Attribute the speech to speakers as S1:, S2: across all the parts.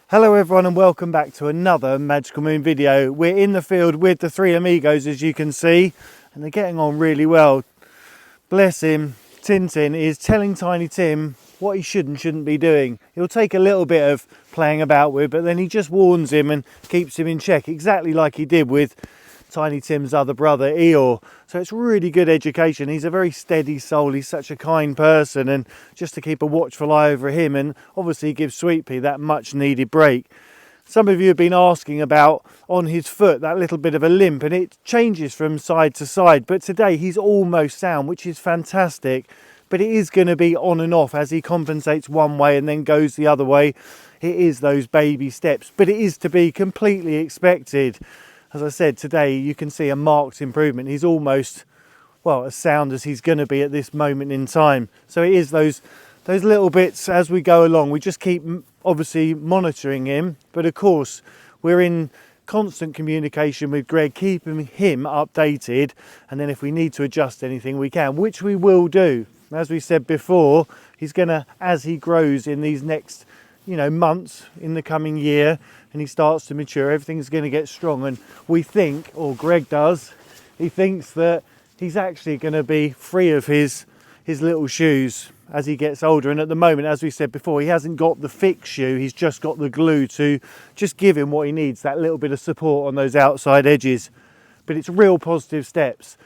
S1: Hello everyone and welcome back to another Magical Moon video. We're in the field with the three amigos, as you can see, and they're getting on really well. Bless him, Tintin is telling Tiny Tim what he should and shouldn't be doing. He'll take a little bit of playing about with, but then he just warns him and keeps him in check, exactly like he did with Tiny Tim's other brother Eeyore. So it's really good education. He's a very steady soul, he's such a kind person, and just to keep a watchful eye over him, and obviously give Sweet Pea that much needed break. Some of you have been asking about on his foot, that little bit of a limp, and it changes from side to side, but today he's almost sound, which is fantastic. But it is going to be on and off as he compensates one way and then goes the other way. It is those baby steps, but it is to be completely expected. As I said, today you can see a marked improvement. He's almost, well, as sound as he's going to be at this moment in time. So it is those little bits as we go along. We just keep obviously monitoring him, but of course we're in constant communication with Greg, keeping him updated, and then if we need to adjust anything we can, which we will do. As we said before, he's going to, as he grows in these next months in the coming year, and he starts to mature, everything's going to get strong. And we think, or Greg does, he thinks that he's actually going to be free of his little shoes as he gets older. And at the moment, as we said before, he hasn't got the fixed shoe, he's just got the glue to just give him what he needs, that little bit of support on those outside edges. But it's real positive steps.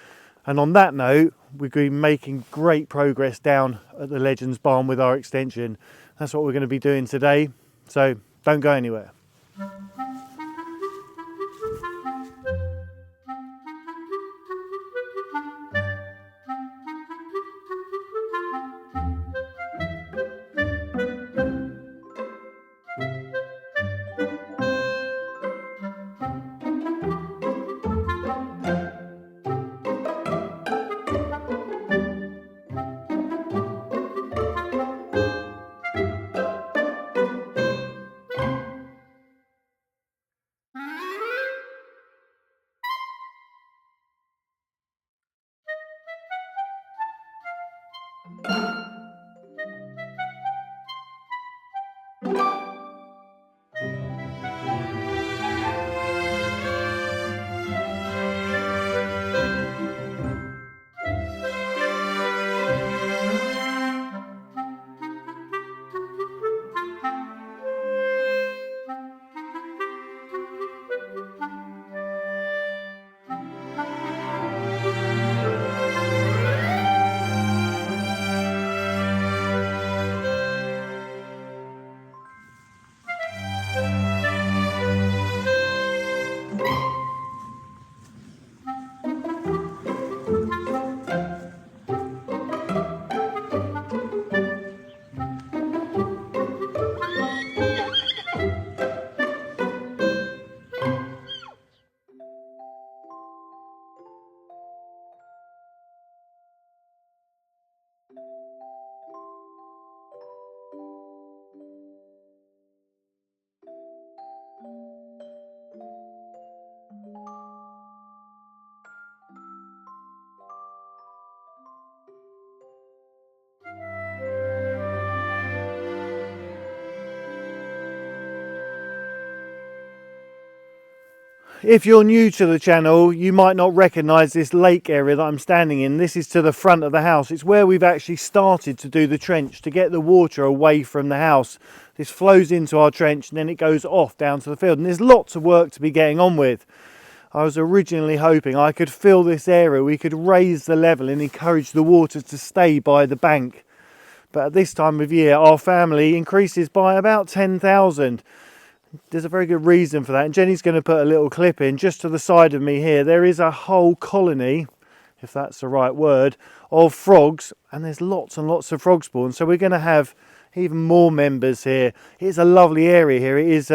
S1: And on that note, we've been making great progress down at the Legends Barn with our extension. That's what we're going to be doing today, so don't go anywhere. If you're new to the channel, you might not recognise this lake area that I'm standing in. This is to the front of the house. It's where we've actually started to do the trench to get the water away from the house. This flows into our trench and then it goes off down to the field. And there's lots of work to be getting on with. I was originally hoping I could fill this area, we could raise the level and encourage the water to stay by the bank. But at this time of year, our family increases by about 10,000. There's a very good reason for that, and Jenny's going to put a little clip in just to the side of me here. There is a whole colony, if that's the right word, of frogs, and there's lots and lots of frog spawn, so we're going to have even more members here. It's a lovely area here. It is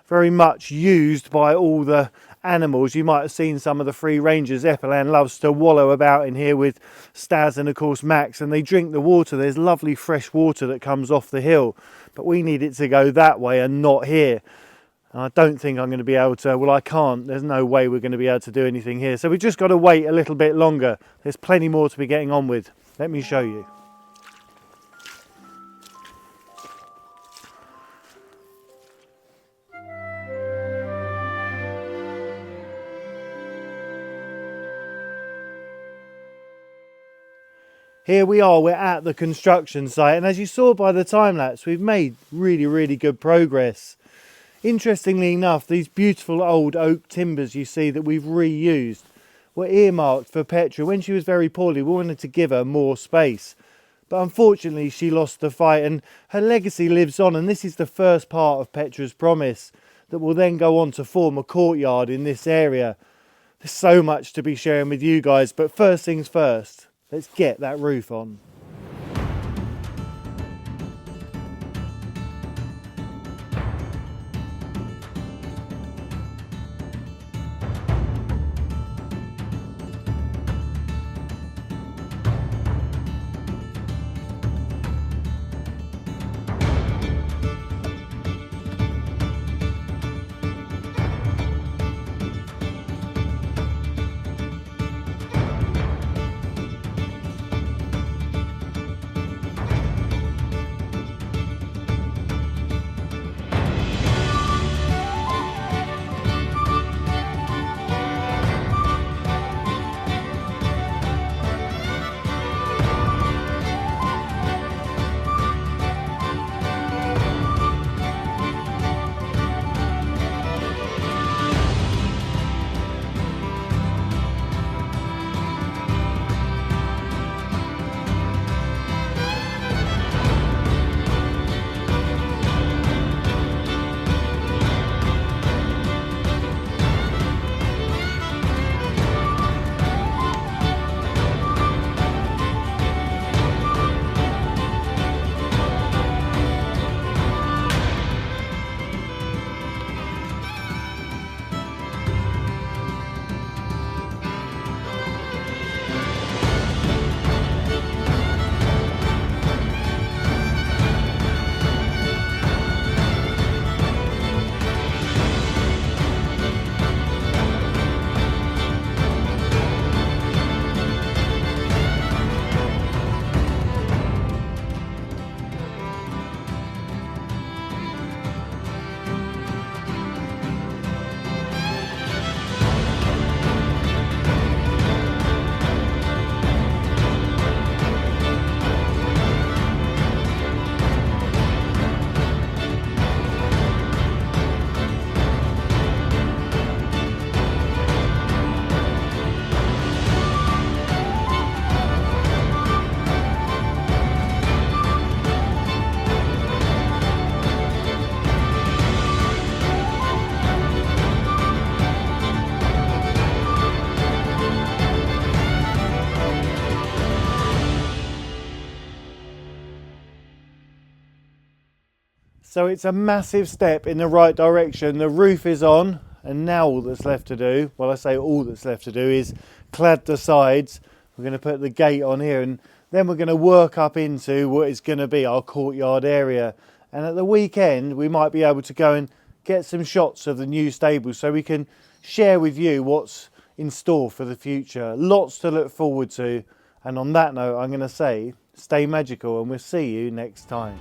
S1: very much used by all the animals. You might have seen some of the free rangers. Epilan loves to wallow about in here with Stas and of course Max, and they drink the water. There's lovely fresh water that comes off the hill, but we need it to go that way and not here. And I don't think I'm going to be able to, well, I can't, there's no way we're going to be able to do anything here. So we've just got to wait a little bit longer. There's plenty more to be getting on with. Let me show you. Here we are, we're at the construction site, and as you saw by the time lapse, we've made really good progress. Interestingly enough, these beautiful old oak timbers you see that we've reused were earmarked for Petra. When she was very poorly, we wanted to give her more space. But unfortunately, she lost the fight, and her legacy lives on, and this is the first part of Petra's promise that will then go on to form a courtyard in this area. There's so much to be sharing with you guys, but first things first. Let's get that roof on. So it's a massive step in the right direction. The roof is on, and now all that's left to do, well, I say all that's left to do, is clad the sides. We're going to put the gate on here, and then we're going to work up into what is going to be our courtyard area. And at the weekend we might be able to go and get some shots of the new stable so we can share with you what's in store for the future. Lots to look forward to. And on that note, I'm going to say stay magical, and we'll see you next time.